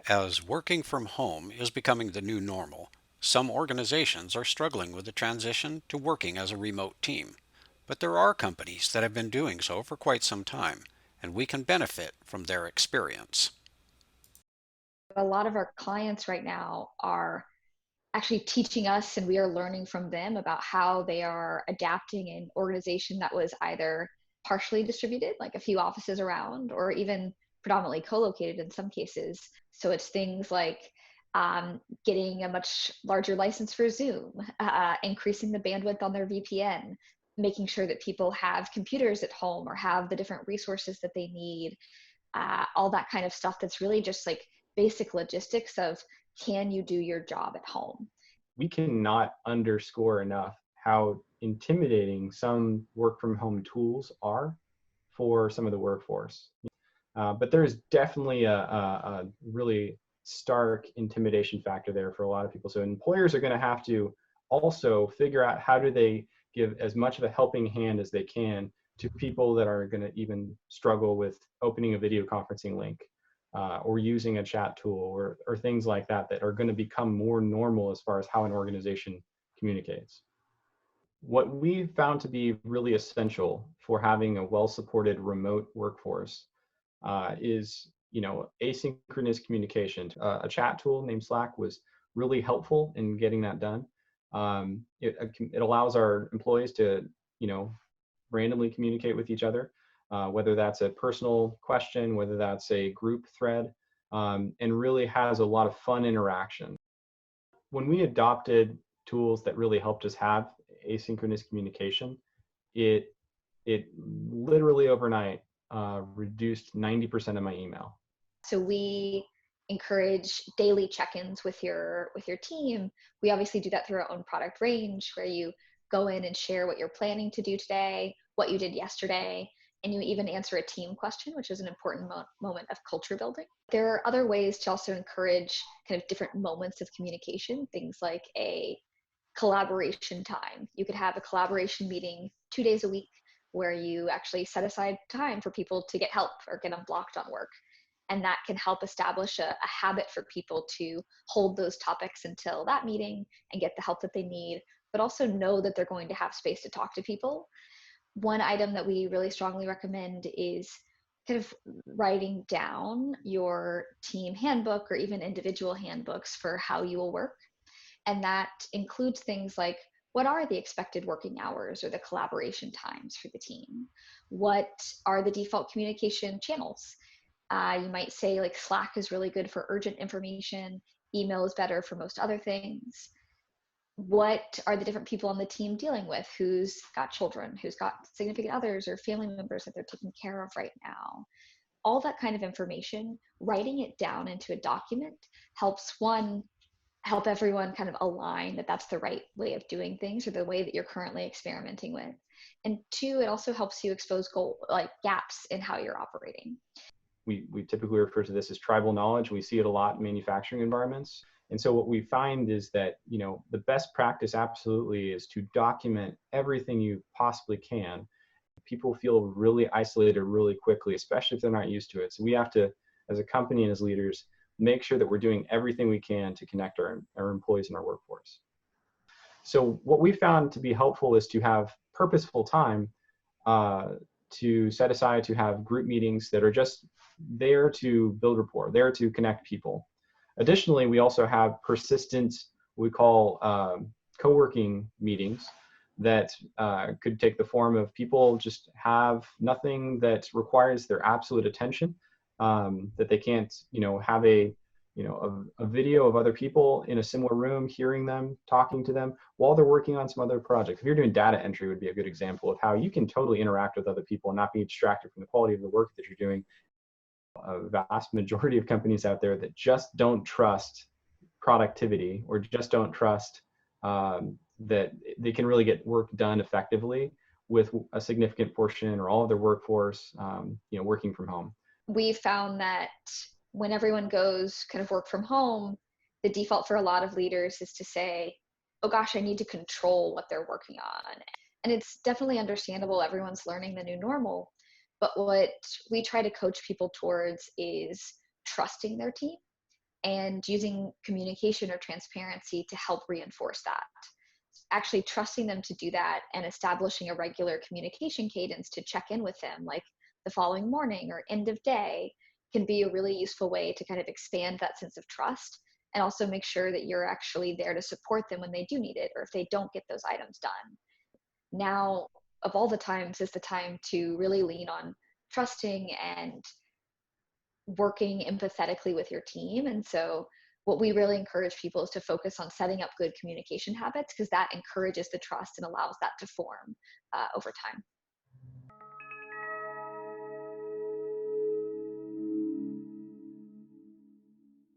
As working from home is becoming the new normal, some organizations are struggling with the transition to working as a remote team. But there are companies that have been doing so for quite some time, and we can benefit from their experience. A lot of our clients right now are actually teaching us and we are learning from them about how they are adapting an organization that was either partially distributed, like a few offices around, or even predominantly co-located in some cases. So it's things like getting a much larger license for Zoom, increasing the bandwidth on their VPN, making sure that people have computers at home or have the different resources that they need, all that kind of stuff that's really just like basic logistics of can you do your job at home? We cannot underscore enough how intimidating some work from home tools are for some of the workforce. But there's definitely a really stark intimidation factor there for a lot of people. So employers are going to have to also figure out how do they give as much of a helping hand as they can to people that are going to even struggle with opening a video conferencing link, or using a chat tool, or things like that that are going to become more normal as far as how an organization communicates. What we found to be really essential for having a well-supported remote workforce is, asynchronous communication. A chat tool named Slack was really helpful in getting that done. It allows our employees to, randomly communicate with each other, whether that's a personal question, whether that's a group thread, and really has a lot of fun interaction. When we adopted tools that really helped us have asynchronous communication, it it literally overnight reduced 90% of my email. So we encourage daily check-ins with your team. We obviously do that through our own product range where you go in and share what you're planning to do today, what you did yesterday, and you even answer a team question, which is an important moment of culture building. There are other ways to also encourage kind of different moments of communication, things like a collaboration time. You could have a collaboration meeting 2 days a week where you actually set aside time for people to get help or get unblocked on work. And that can help establish a habit for people to hold those topics until that meeting and get the help that they need, but also know that they're going to have space to talk to people. One item that we really strongly recommend is kind of writing down your team handbook or even individual handbooks for how you will work. And that includes things like what are the expected working hours or the collaboration times for the team? What are the default communication channels? You might say like Slack is really good for urgent information, email is better for most other things. What are the different people on the team dealing with? Who's got children, who's got significant others or family members that they're taking care of right now? All that kind of information, writing it down into a document helps one, help everyone kind of align that that's the right way of doing things or the way that you're currently experimenting with. And two, it also helps you expose like gaps in how you're operating. We typically refer to this as tribal knowledge. We see it a lot in manufacturing environments. And so what we find is that, the best practice absolutely is to document everything you possibly can. People feel really isolated really quickly, especially if they're not used to it. So we have to, as a company and as leaders, make sure that we're doing everything we can to connect our employees and our workforce. So what we found to be helpful is to have purposeful time to set aside to have group meetings that are just there to build rapport, there to connect people. Additionally, we also have persistent, what we call co-working meetings that could take the form of people just have nothing that requires their absolute attention, that they can't, have a video of other people in a similar room, hearing them, talking to them while they're working on some other projects. If you're doing data entry, would be a good example of how you can totally interact with other people and not be distracted from the quality of the work that you're doing. A vast majority of companies out there that just don't trust productivity or just don't trust that they can really get work done effectively with a significant portion or all of their workforce, working from home. We found that when everyone goes kind of work from home, the default for a lot of leaders is to say, oh gosh, I need to control what they're working on. And it's definitely understandable. Everyone's learning the new normal. But what we try to coach people towards is trusting their team and using communication or transparency to help reinforce that. Actually trusting them to do that and establishing a regular communication cadence to check in with them, like the following morning or end of day, can be a really useful way to kind of expand that sense of trust and also make sure that you're actually there to support them when they do need it or if they don't get those items done. Now, of all the times, is the time to really lean on trusting and working empathetically with your team. And so what we really encourage people is to focus on setting up good communication habits because that encourages the trust and allows that to form over time.